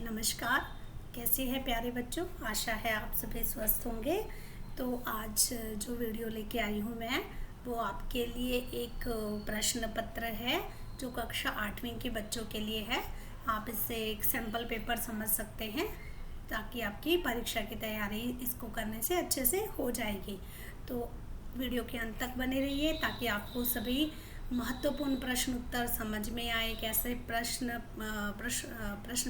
नमस्कार। कैसे हैं प्यारे बच्चों? आशा है आप सभी स्वस्थ होंगे। तो आज जो वीडियो लेके आई हूँ मैं, वो आपके लिए एक प्रश्न पत्र है जो कक्षा 8वीं के बच्चों के लिए है। आप इससे एक सैम्पल पेपर समझ सकते हैं ताकि आपकी परीक्षा की तैयारी इसको करने से अच्छे से हो जाएगी। तो वीडियो के अंत तक बने रहिए ताकि आपको सभी महत्वपूर्ण प्रश्न उत्तर समझ में आए। कैसे प्रश्न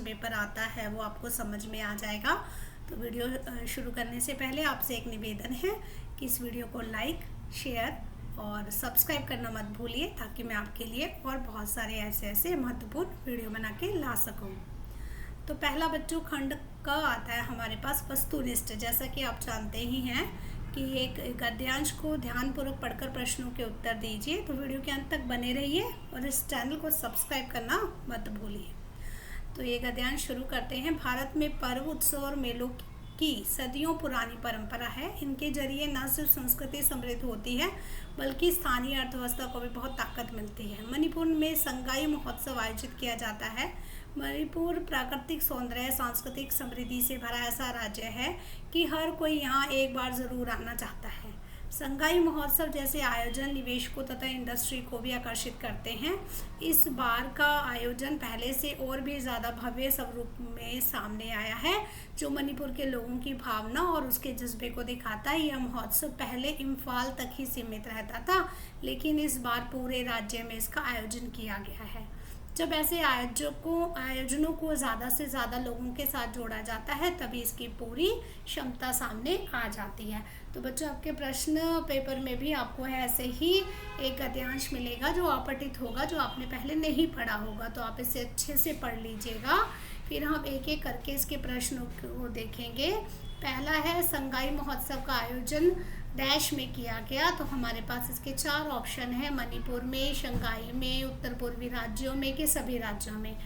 पेपर आता है वो आपको समझ में आ जाएगा। तो वीडियो शुरू करने से पहले आपसे एक निवेदन है कि इस वीडियो को लाइक, शेयर और सब्सक्राइब करना मत भूलिए ताकि मैं आपके लिए और बहुत सारे ऐसे महत्वपूर्ण वीडियो बना के ला सकूं। तो पहला बच्चों खंड का आता है हमारे पास वस्तुनिष्ठ। जैसा कि आप जानते ही हैं कि एक गद्यांश को ध्यानपूर्वक पढ़कर प्रश्नों के उत्तर दीजिए। तो वीडियो के अंत तक बने रहिए और इस चैनल को सब्सक्राइब करना मत भूलिए। तो ये गद्यांश शुरू करते हैं। भारत में पर्व, उत्सव और मेलों की सदियों पुरानी परंपरा है। इनके जरिए न सिर्फ संस्कृति समृद्ध होती है बल्कि स्थानीय अर्थव्यवस्था को भी बहुत ताकत मिलती है। मणिपुर में संगाई महोत्सव आयोजित किया जाता है। मणिपुर प्राकृतिक सौंदर्य, सांस्कृतिक समृद्धि से भरा ऐसा राज्य है कि हर कोई यहाँ एक बार ज़रूर आना चाहता है। संगाई महोत्सव जैसे आयोजन निवेशकों तथा इंडस्ट्री को भी आकर्षित करते हैं। इस बार का आयोजन पहले से और भी ज़्यादा भव्य स्वरूप में सामने आया है जो मणिपुर के लोगों की भावना और उसके जज्बे को दिखाता है। यह महोत्सव पहले इम्फाल तक ही सीमित रहता था, लेकिन इस बार पूरे राज्य में इसका आयोजन किया गया है। जब ऐसे आयोजनों को ज़्यादा से ज़्यादा लोगों के साथ जोड़ा जाता है तभी इसकी पूरी क्षमता सामने आ जाती है। तो बच्चों आपके प्रश्न पेपर में भी आपको ऐसे ही एक गद्यांश मिलेगा जो अपठित होगा, जो आपने पहले नहीं पढ़ा होगा। तो आप इसे अच्छे से पढ़ लीजिएगा। फिर हम एक एक करके इसके प्रश्नों को देखेंगे। पहला है संगाई महोत्सव का आयोजन डैश में किया गया। तो हमारे पास इसके 4 ऑप्शन है, मणिपुर में, शंघाई में, उत्तर पूर्वी राज्यों में के सभी राज्यों में।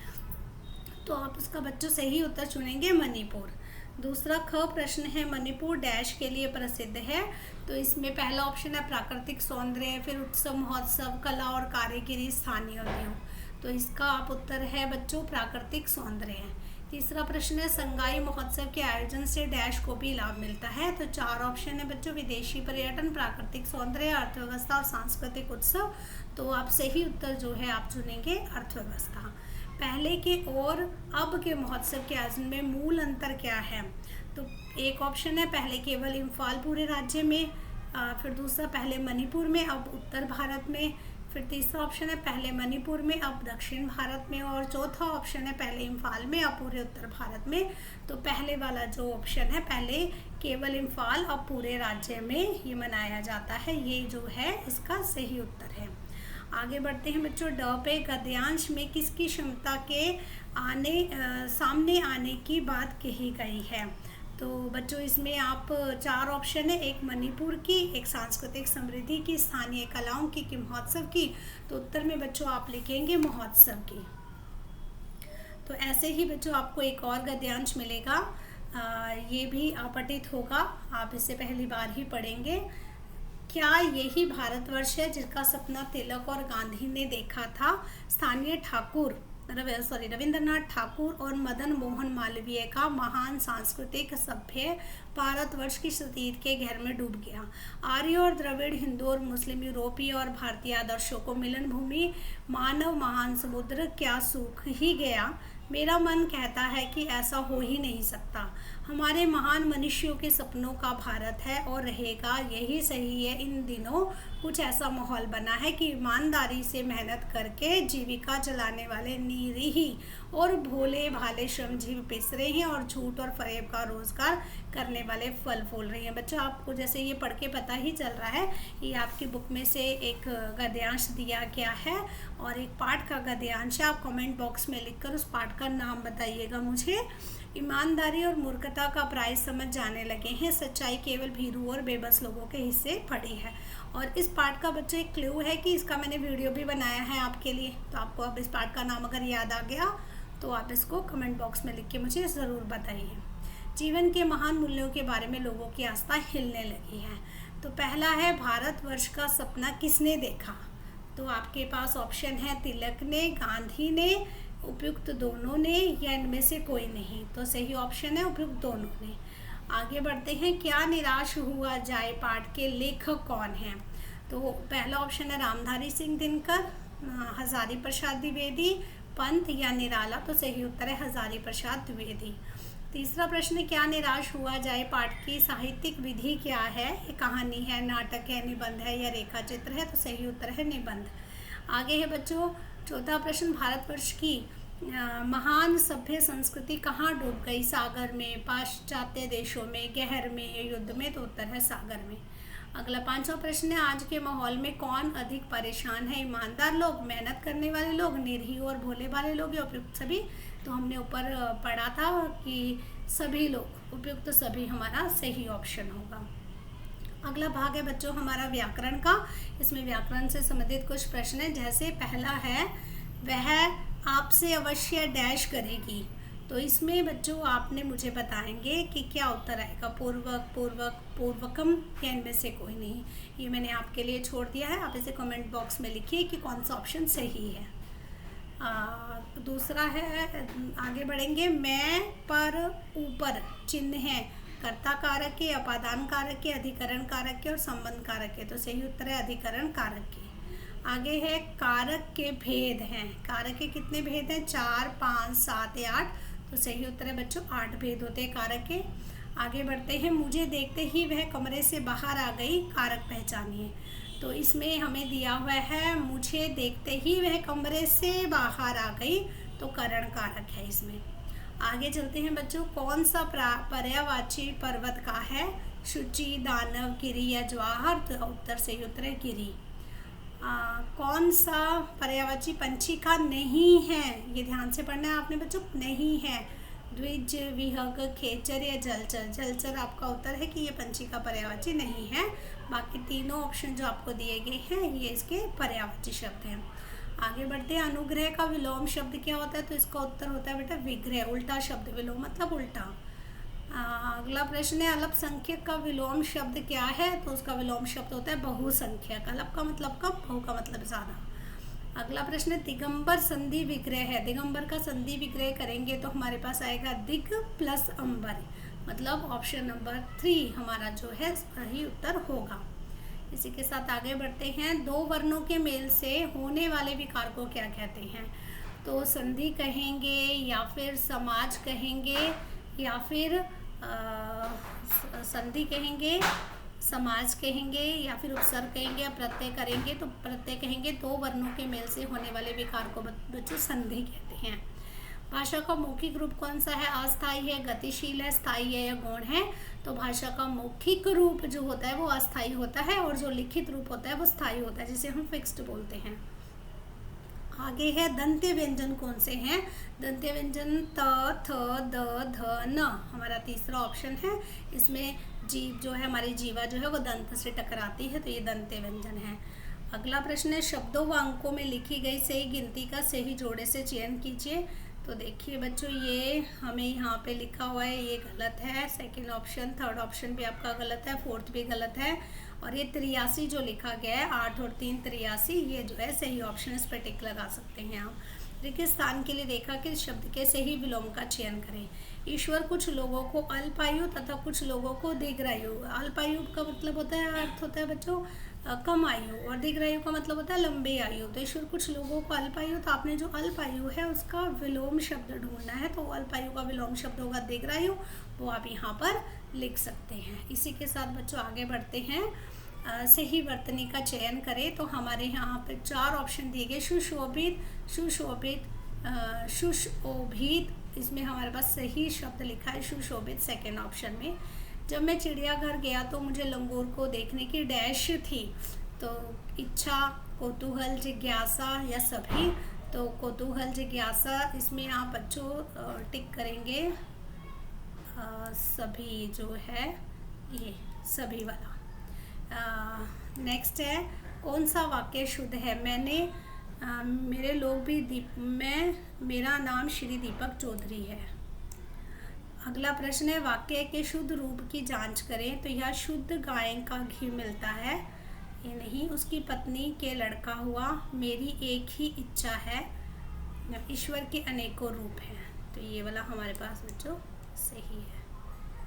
तो आप उसका बच्चों सही उत्तर चुनेंगे मणिपुर। दूसरा ख प्रश्न है, मणिपुर डैश के लिए प्रसिद्ध है। तो इसमें पहला ऑप्शन है प्राकृतिक सौंदर्य, फिर उत्सव महोत्सव, कला और कारीगरी, स्थानीय उद्योग। तो इसका आप उत्तर है बच्चों प्राकृतिक सौंदर्य। तीसरा प्रश्न है, संगाई महोत्सव के आयोजन से डैश को भी लाभ मिलता है। तो 4 ऑप्शन है बच्चों, विदेशी पर्यटन, प्राकृतिक सौंदर्य, अर्थव्यवस्था और सांस्कृतिक उत्सव। तो आप सही उत्तर जो है आप चुनेंगे अर्थव्यवस्था। पहले के और अब के महोत्सव के आयोजन में मूल अंतर क्या है? तो एक ऑप्शन है पहले केवल इम्फाल पूरे राज्य में, फिर दूसरा पहले मणिपुर में अब उत्तर भारत में, फिर तीसरा ऑप्शन है पहले मणिपुर में अब दक्षिण भारत में, और चौथा ऑप्शन है पहले इम्फाल में अब पूरे उत्तर भारत में। तो पहले वाला जो ऑप्शन है पहले केवल इम्फाल अब पूरे राज्य में ये मनाया जाता है, ये जो है इसका सही उत्तर है। आगे बढ़ते हैं बच्चों। ड पे गद्यांश में किसकी क्षमता के सामने आने की बात कही गई है? तो बच्चों इसमें आप 4 ऑप्शन है, एक मणिपुर की, एक सांस्कृतिक समृद्धि की, स्थानीय कलाओं की कि महोत्सव की। तो उत्तर में बच्चों आप लिखेंगे महोत्सव की। तो ऐसे ही बच्चों आपको एक और गद्यांश मिलेगा, ये भी अपठित होगा, आप इसे पहली बार ही पढ़ेंगे। क्या यही भारतवर्ष है जिसका सपना तिलक और गांधी ने देखा था? स्थानीय रविंद्रनाथ ठाकुर और मदन मोहन मालवीय का महान सांस्कृतिक सभ्य भारतवर्ष की सतीत के घेर में डूब गया। आर्य और द्रविड़, हिंदू और मुस्लिम, यूरोपीय और भारतीय आदर्शों को मिलन भूमि मानव महान समुद्र क्या सूख ही गया? मेरा मन कहता है कि ऐसा हो ही नहीं सकता। हमारे महान मनुष्यों के सपनों का भारत है और रहेगा, यही सही है। इन दिनों कुछ ऐसा माहौल बना है कि ईमानदारी से मेहनत करके जीविका चलाने वाले निरीह और भोले भाले श्रमजीवी पिस रहे हैं और झूठ और फरेब का रोजगार करने वाले फल फूल रही हैं। बच्चों आपको जैसे ये पढ़ के पता ही चल रहा है, ये आपकी बुक में से एक गद्यांश दिया गया है और एक पाठ का गद्यांश है। आप कमेंट बॉक्स में लिखकर उस पाठ का नाम बताइएगा मुझे। ईमानदारी और मूर्खता का प्राइस समझ जाने लगे हैं, सच्चाई केवल भीरू और बेबस लोगों के हिस्से पड़ी है। और इस पाठ का बच्चों एक क्लू है कि इसका मैंने वीडियो भी बनाया है आपके लिए। तो आपको अब इस पाठ का नाम अगर याद आ गया तो आप इसको कमेंट बॉक्स में लिख के मुझे ज़रूर बताइए। जीवन के महान मूल्यों के बारे में लोगों की आस्था हिलने लगी है। तो पहला है, भारतवर्ष का सपना किसने देखा? तो आपके पास ऑप्शन है तिलक ने, गांधी ने, उपयुक्त दोनों ने या इनमें से कोई नहीं। तो सही ऑप्शन है उपयुक्त दोनों ने। आगे बढ़ते हैं, क्या निराश हुआ जाए पाठ के लेखक कौन हैं? तो पहला ऑप्शन है रामधारी सिंह दिनकर, हजारी प्रसाद द्विवेदी, पंत या निराला। तो सही उत्तर है हजारी प्रसाद द्विवेदी। तीसरा प्रश्न, क्या निराश हुआ जाए पाठ की साहित्यिक विधि क्या है? ये कहानी है, नाटक है, निबंध है या रेखा चित्र है? तो सही उत्तर है निबंध। आगे है बच्चों चौथा प्रश्न, भारतवर्ष की महान सभ्य संस्कृति कहाँ डूब गई? सागर में, पाश्चात्य देशों में, गहर में, युद्ध में? तो उत्तर है सागर में। अगला पांचवा प्रश्न है, आज के माहौल में कौन अधिक परेशान है? ईमानदार लोग, मेहनत करने वाले लोग, निरीह और भोले भाले लोग या उपयुक्त सभी? तो हमने ऊपर पढ़ा था कि सभी लोग, उपयुक्त सभी हमारा सही ऑप्शन होगा। अगला भाग है बच्चों हमारा व्याकरण का। इसमें व्याकरण से संबंधित कुछ प्रश्न है। जैसे पहला है, वह आपसे अवश्य डैश करेगी। तो इसमें बच्चों आपने मुझे बताएंगे कि क्या उत्तर आएगा, पूर्वक, पूर्वक, पूर्वकम या इनमें से कोई नहीं। ये मैंने आपके लिए छोड़ दिया है, आप इसे कमेंट बॉक्स में लिखिए कि कौन सा ऑप्शन सही है। दूसरा है, आगे बढ़ेंगे, मैं पर ऊपर चिन्ह है कर्ता कारक के, अपादान कारक के, अधिकरण कारक के और संबंध कारक के। तो सही उत्तर है अधिकरण कारक के। आगे है कारक के भेद हैं। कारक के कितने भेद हैं? 4, 5, 7 या 8। तो सही उत्तर है बच्चों 8 भेद होते हैं कारक के। आगे बढ़ते हैं, मुझे देखते ही वह कमरे से बाहर आ गई, कारक पहचानिए। तो इसमें हमें दिया हुआ है, मुझे देखते ही वह कमरे से बाहर आ गई, तो करण कारक है इसमें। आगे चलते हैं बच्चों, कौन सा पर्यायवाची पर्वत का है? शुचि, दानव, गिरि या ज्वाहर? तो उत्तर सही उत्तर है गिरि। कौन सा पर्यायवाची पंछी का नहीं है? ये ध्यान से पढ़ना है आपने बच्चों, नहीं है। द्विज, विहंग, खेचर या जलचर? जलचर आपका उत्तर है कि ये पंछी का पर्यायवाची नहीं है। बाकी तीनों ऑप्शन जो आपको दिए गए हैं ये इसके पर्यायवाची शब्द हैं। आगे बढ़ते हैं, अनुग्रह का विलोम शब्द क्या होता है? तो इसका उत्तर होता है बेटा विग्रह, उल्टा शब्द, विलोम मतलब उल्टा। अगला प्रश्न है, अल्पसंख्यक का विलोम शब्द क्या है? तो उसका विलोम शब्द होता है बहुसंख्यक। अल्प का मतलब कम, बहु का मतलब ज्यादा। अगला प्रश्न है, दिगंबर संधि विग्रह है। दिगंबर का संधि विग्रह करेंगे तो हमारे पास आएगा दिग प्लस अंबर, मतलब ऑप्शन नंबर 3 हमारा जो है सही उत्तर होगा। इसी के साथ आगे बढ़ते हैं, दो वर्णों के मेल से होने वाले विकार को क्या कहते हैं? तो संधि कहेंगे या फिर समाज कहेंगे या फिर संधि कहेंगे, समाज कहेंगे या फिर उपसर्ग कहेंगे या प्रत्यय करेंगे? तो प्रत्यय कहेंगे। दो वर्णों के मेल से होने वाले विकार को बच्चों संधि कहते हैं। भाषा का मौखिक रूप कौन सा है? अस्थायी है, गतिशील है, स्थायी है या गौण है? तो भाषा का मौखिक रूप जो होता है वो अस्थायी होता है और जो लिखित रूप होता है वो स्थायी होता है, जिसे हम फिक्स्ड बोलते हैं। आगे है, दंत्य व्यंजन कौन से हैं? दंत्य व्यंजन त, थ, द, ध, न हमारा तीसरा ऑप्शन है। इसमें जीव जो है, हमारी जीवा जो है वो दंत से टकराती है, तो ये दंत्य व्यंजन है। अगला प्रश्न है, शब्दों व अंकों में लिखी गई सही गिनती का सही जोड़े से चयन कीजिए। तो देखिए बच्चों, ये हमें यहाँ पे लिखा हुआ है, ये गलत है। सेकंड ऑप्शन, थर्ड ऑप्शन भी आपका गलत है, फोर्थ भी गलत है। और ये 83 जो लिखा गया है, 8 और 3 83, ये जो है सही ऑप्शन, इस पर टिक लगा सकते हैं आप। देखिए, स्थान के लिए देखा कि शब्द के सही विलोम का चयन करें। ईश्वर कुछ लोगों को अल्पायु तथा कुछ लोगों को दीर्घायु। अल्पायु का मतलब होता है, अर्थ होता है बच्चों कम आयु, और दीर्घायु का मतलब होता है लंबी आयु। तो ईश्वर कुछ लोगों को अल्पायु, तो आपने जो अल्पायु है उसका विलोम शब्द ढूंढना है। तो अल्पायु का विलोम शब्द होगा दीर्घायु, वो आप यहाँ पर लिख सकते हैं। इसी के साथ बच्चों आगे बढ़ते हैं, सही वर्तनी का चयन करें। तो हमारे यहाँ पर 4 ऑप्शन दिए गए, सुशोभित, सुशोभित, सुशोभित। इसमें हमारे पास सही शब्द लिखा है सुशोभित सेकेंड ऑप्शन में। जब मैं चिड़ियाघर गया तो मुझे लंगूर को देखने की डैश थी। तो इच्छा, कौतूहल, जिज्ञासा या सभी? तो कौतूहल, जिज्ञासा, इसमें आप बच्चों टिक करेंगे सभी जो है ये सभी वाला। नेक्स्ट है, कौन सा वाक्य शुद्ध है? मेरे लोग भी मेरा नाम श्री दीपक चौधरी है। अगला प्रश्न है, वाक्य के शुद्ध रूप की जांच करें। तो यह शुद्ध गाय का घी मिलता है, ये नहीं। उसकी पत्नी के लड़का हुआ, मेरी एक ही इच्छा है, ईश्वर के अनेकों रूप हैं। तो ये वाला हमारे पास बच्चों सही है।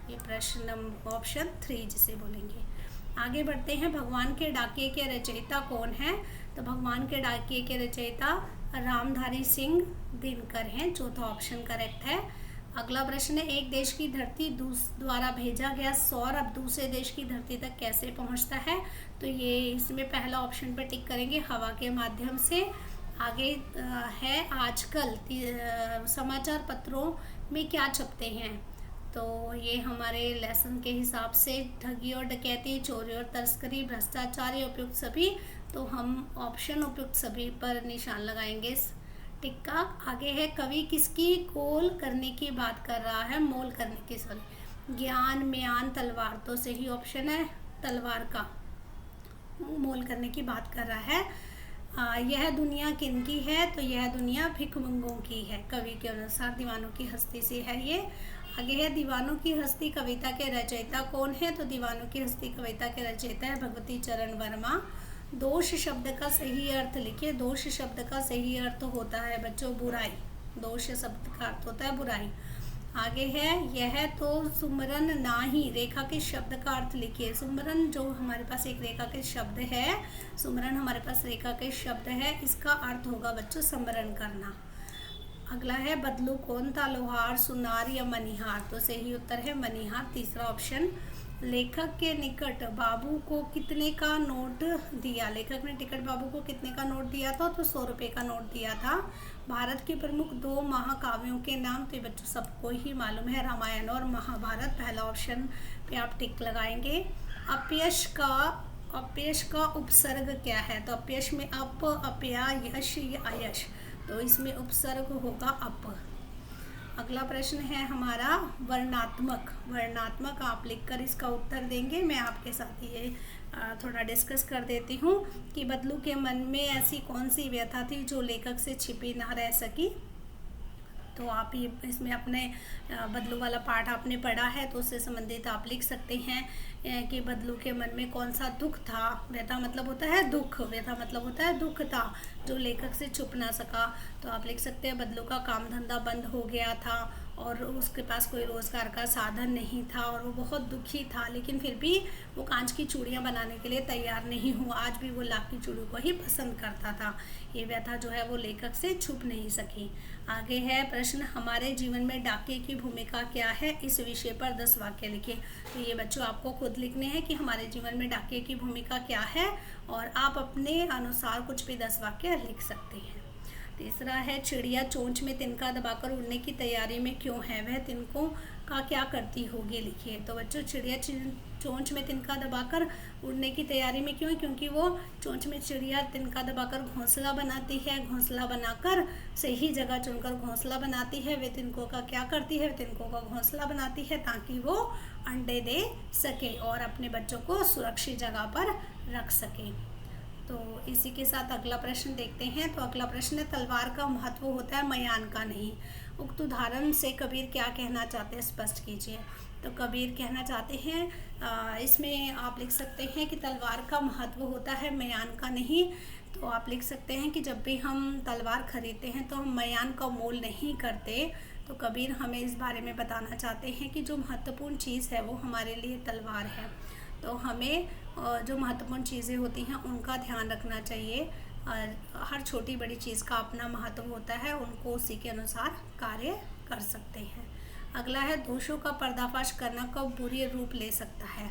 ये प्रश्न ऑप्शन 3 जिसे बोलेंगे। आगे बढ़ते हैं। भगवान के डाकिये के रचयिता कौन है? तो भगवान के डाकिये के रचयिता रामधारी सिंह दिनकर हैं। चौथा ऑप्शन करेक्ट है। अगला प्रश्न है, एक देश की धरती द्वारा भेजा गया सौरभ दूसरे देश की धरती तक कैसे पहुंचता है? तो ये इसमें पहला ऑप्शन पे टिक करेंगे, हवा के माध्यम से। आगे है, आजकल समाचार पत्रों में क्या छपते हैं? तो ये हमारे लेसन के हिसाब से ठगी और डकैती, चोरी और तस्करी, भ्रष्टाचार या उपयुक्त सभी। तो हम ऑप्शन उपयुक्त सभी पर निशान लगाएंगे टिक्का। आगे है, कवि किसकी कोल करने की बात कर रहा है? मोल करने की, सॉरी, ज्ञान, म्यान, तलवार। तो सही ऑप्शन है तलवार का मोल करने की बात कर रहा है। यह दुनिया किनकी है? तो यह दुनिया भिखमंगों की है। कवि के अनुसार दीवानों की हस्ती से है ये। आगे है, दीवानों की हस्ती कविता के रचयिता कौन है? तो दीवानों की हस्ती कविता के रचयिता है भगवती चरण वर्मा। दोष शब्द का सही अर्थ लिखिए। दोष शब्द का सही अर्थ होता है बच्चों बुराई। दोष शब्द का अर्थ होता है बुराई। आगे है, यह तो सुमरन नाही, रेखा के शब्द का अर्थ लिखिए। सुमरन जो हमारे पास एक रेखा के शब्द है, सुमरन हमारे पास रेखा के शब्द है, इसका अर्थ होगा बच्चों समरण करना। अगला है, बदलू कौन था? लोहार, सुनार या मनिहार? तो सही उत्तर है मनिहार, तीसरा ऑप्शन। लेखक के निकट बाबू को कितने का नोट दिया? लेखक ने टिकट बाबू को कितने का नोट दिया था? तो 100 रुपये का नोट दिया था। भारत के प्रमुख 2 महाकाव्यों के नाम? तो ये बच्चों सबको ही मालूम है, रामायण और महाभारत। पहला ऑप्शन पे आप टिक लगाएंगे। अपयश का उपसर्ग क्या है? तो अपयश में अप, अपया, यश या अयश। तो इसमें उपसर्ग होगा अप। अगला प्रश्न है हमारा वर्णात्मक। वर्णात्मक आप लिखकर इसका उत्तर देंगे। मैं आपके साथ ये थोड़ा डिस्कस कर देती हूँ कि बदलू के मन में ऐसी कौन सी व्यथा थी जो लेखक से छिपी ना रह सकी। तो आप ये इसमें अपने बदलू वाला पाठ आपने पढ़ा है तो उससे संबंधित आप लिख सकते हैं कि बदलू के मन में कौन सा दुख था। व्यथा मतलब होता है दुख, व्यथा मतलब होता है दुख था जो लेखक से छुप ना सका। तो आप लिख सकते हैं बदलू का काम धंधा बंद हो गया था और उसके पास कोई रोज़गार का साधन नहीं था और वो बहुत दुखी था, लेकिन फिर भी वो कांच की चूड़ियाँ बनाने के लिए तैयार नहीं हुआ। आज भी वो लाख की चूड़ियों को ही पसंद करता था। ये व्यथा जो है वो लेखक से छुप नहीं सकी। आगे है प्रश्न, हमारे जीवन में डाकिये की भूमिका क्या है? इस विषय पर 10 वाक्य लिखिए। तो ये बच्चों आपको खुद लिखने हैं कि हमारे जीवन में डाकिये की भूमिका क्या है और आप अपने अनुसार कुछ भी 10 वाक्य लिख सकते हैं। तीसरा है, चिड़िया चोंच में तिनका दबाकर उड़ने की तैयारी में क्यों है? वह तिनकों का क्या करती होगी? लिखिए। तो बच्चों चिड़िया चोंच में तिनका दबाकर उड़ने की तैयारी में क्यों? क्योंकि वो चोंच में चिड़िया तिनका दबाकर घोंसला बनाती है। घोंसला बनाकर सही जगह चुनकर घोंसला बनाती है। वे तिनकों का क्या करती है? तिनकों का घोंसला बनाती है ताकि वो अंडे दे सके और अपने बच्चों को सुरक्षित जगह पर रख सके। तो इसी के साथ अगला प्रश्न देखते हैं। तो अगला प्रश्न है, तलवार का महत्व होता है म्यान का नहीं। उक्त उदाहरण से कबीर क्या कहना चाहते हैं? स्पष्ट कीजिए। तो कबीर कहना चाहते हैं, इसमें आप लिख सकते हैं कि तलवार का महत्व होता है म्यान का नहीं। तो आप लिख सकते हैं कि जब भी हम तलवार खरीदते हैं तो हम म्यान का मोल नहीं करते। तो कबीर हमें इस बारे में बताना चाहते हैं कि जो महत्वपूर्ण चीज़ है वो हमारे लिए तलवार है। तो हमें जो महत्वपूर्ण चीज़ें होती हैं उनका ध्यान रखना चाहिए। और हर छोटी बड़ी चीज़ का अपना महत्व होता है, उनको उसी के अनुसार कार्य कर सकते हैं। अगला है, दोषों का पर्दाफाश करना कब बुरी रूप ले सकता है?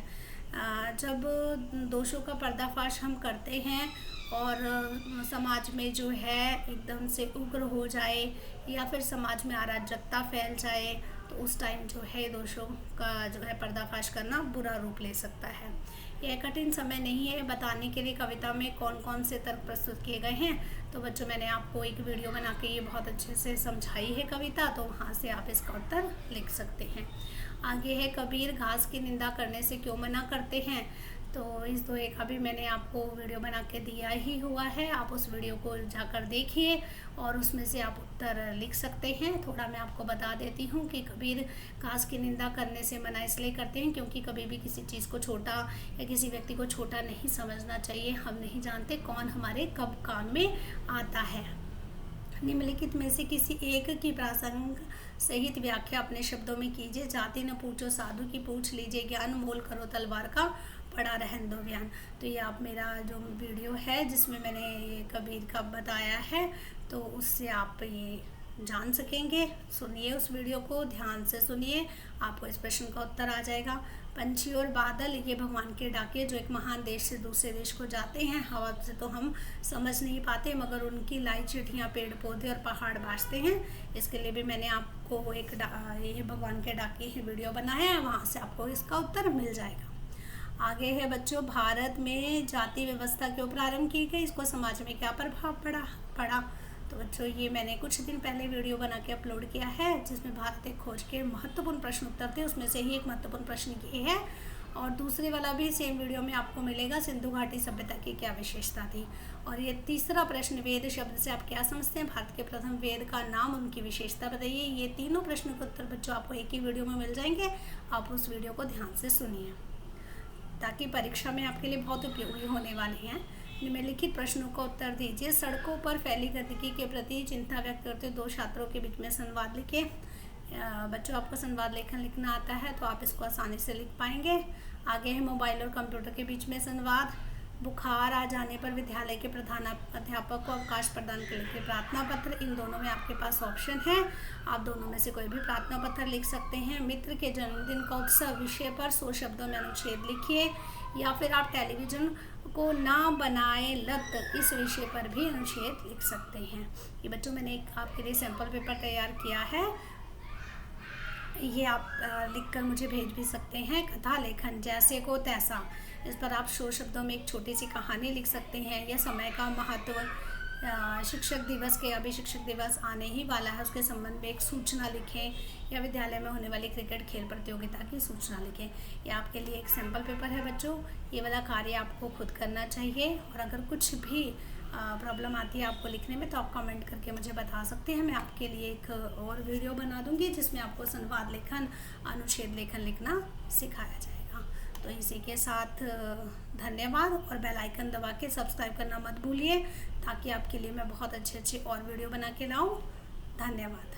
जब दोषों का पर्दाफाश हम करते हैं और समाज में जो है एकदम से उग्र हो जाए या फिर समाज में अराजकता फैल जाए तो उस टाइम जो है दोषों का जो है पर्दाफाश करना बुरा रूप ले सकता है। यह कठिन समय नहीं है बताने के लिए कविता में कौन कौन से तर्क प्रस्तुत किए गए हैं। तो बच्चों मैंने आपको एक वीडियो बना के ये बहुत अच्छे से समझाई है कविता, तो वहाँ से आप इसका उत्तर लिख सकते हैं। आगे है, कबीर घास की निंदा करने से क्यों मना करते हैं? तो इस दोहे का भी मैंने आपको वीडियो बना के दिया ही हुआ है, आप उस वीडियो को जाकर देखिए और उसमें से आप उत्तर लिख सकते हैं। थोड़ा मैं आपको बता देती हूँ कि कबीर घास की निंदा करने से मना इसलिए करते हैं क्योंकि कभी भी किसी चीज़ को छोटा या किसी व्यक्ति को छोटा नहीं समझना चाहिए। हम नहीं जानते कौन हमारे कब काम में आता है। निम्नलिखित में से किसी एक की प्रासंग सहित व्याख्या अपने शब्दों में कीजिए। जाति न पूछो साधु की पूछ लीजिए, ज्ञान मोल करो तलवार का पड़ा रहन दो बयान। तो ये आप मेरा जो वीडियो है जिसमें मैंने ये कबीर का बताया है, तो उससे आप ये जान सकेंगे। सुनिए उस वीडियो को, ध्यान से सुनिए, आपको इस प्रश्न का उत्तर आ जाएगा। पंछी और बादल ये भगवान के डाके जो एक महान देश से दूसरे देश को जाते हैं। हवा से तो हम समझ नहीं पाते, मगर उनकी लाई चिड़ियाँ, पेड़ पौधे और पहाड़ बाजते हैं। इसके लिए भी मैंने आपको एक ये भगवान के डाके ही वीडियो बनाया है, वहाँ से आपको इसका उत्तर मिल जाएगा। आगे है बच्चों, भारत में जाति व्यवस्था क्यों प्रारंभ की गई, इसको समाज में क्या प्रभाव पड़ा। तो बच्चों ये मैंने कुछ दिन पहले वीडियो बना के अपलोड किया है, जिसमें भारत एक खोज के महत्वपूर्ण प्रश्न उत्तर थे। उसमें से ही एक महत्वपूर्ण प्रश्न ये है, और दूसरे वाला भी सेम वीडियो में आपको मिलेगा, सिंधु घाटी सभ्यता की क्या विशेषता थी। और ये तीसरा प्रश्न, वेद शब्द से आप क्या समझते हैं, भारत के प्रथम वेद का नाम, उनकी विशेषता बताइए। ये तीनों प्रश्नों के उत्तर बच्चों आपको एक ही वीडियो में मिल जाएंगे। आप उस वीडियो को ध्यान से सुनिए, ताकि परीक्षा में आपके लिए बहुत उपयोगी होने वाले हैं। निम्नलिखित प्रश्नों का उत्तर दीजिए। सड़कों पर फैली गंदगी के प्रति चिंता व्यक्त करते दो छात्रों के बीच में संवाद लिखे। बच्चों आपको संवाद लेखन लिखना आता है, तो आप इसको आसानी से लिख पाएंगे। आगे है मोबाइल और कंप्यूटर के बीच में संवाद। बुखार आ जाने पर विद्यालय के प्रधान अध्यापक को अवकाश प्रदान करने के प्रार्थना पत्र। इन दोनों में आपके पास ऑप्शन है, आप दोनों में से कोई भी प्रार्थना पत्र लिख सकते हैं। मित्र के जन्मदिन का उत्सव विषय पर 100 शब्दों में अनुच्छेद लिखिए, या फिर आप टेलीविजन को ना बनाए लत, इस विषय पर भी अनुच्छेद लिख सकते हैं। ये बच्चों मैंने एक आपके लिए सैंपल पेपर तैयार किया है, ये आप लिखकर मुझे भेज भी सकते हैं। कथा लेखन, जैसे को तैसा, इस पर आप 100 शब्दों में एक छोटी सी कहानी लिख सकते हैं। या समय का महत्व, शिक्षक दिवस के, अभी शिक्षक दिवस आने ही वाला है, उसके संबंध में एक सूचना लिखें। या विद्यालय में होने वाली क्रिकेट खेल प्रतियोगिता की सूचना लिखें। ये आपके लिए एक सैंपल पेपर है बच्चों, ये वाला कार्य आपको खुद करना चाहिए। और अगर कुछ भी प्रॉब्लम आती है आपको लिखने में, तो आप कमेंट करके मुझे बता सकते हैं। मैं आपके लिए एक और वीडियो बना दूंगी, जिसमें आपको संवाद लेखन, अनुच्छेद लेखन लिखना सिखाया जाएगा। तो इसी के साथ धन्यवाद, और बेल आइकन दबा के सब्सक्राइब करना मत भूलिए, ताकि आपके लिए मैं बहुत अच्छे और वीडियो बना के लाऊं। धन्यवाद।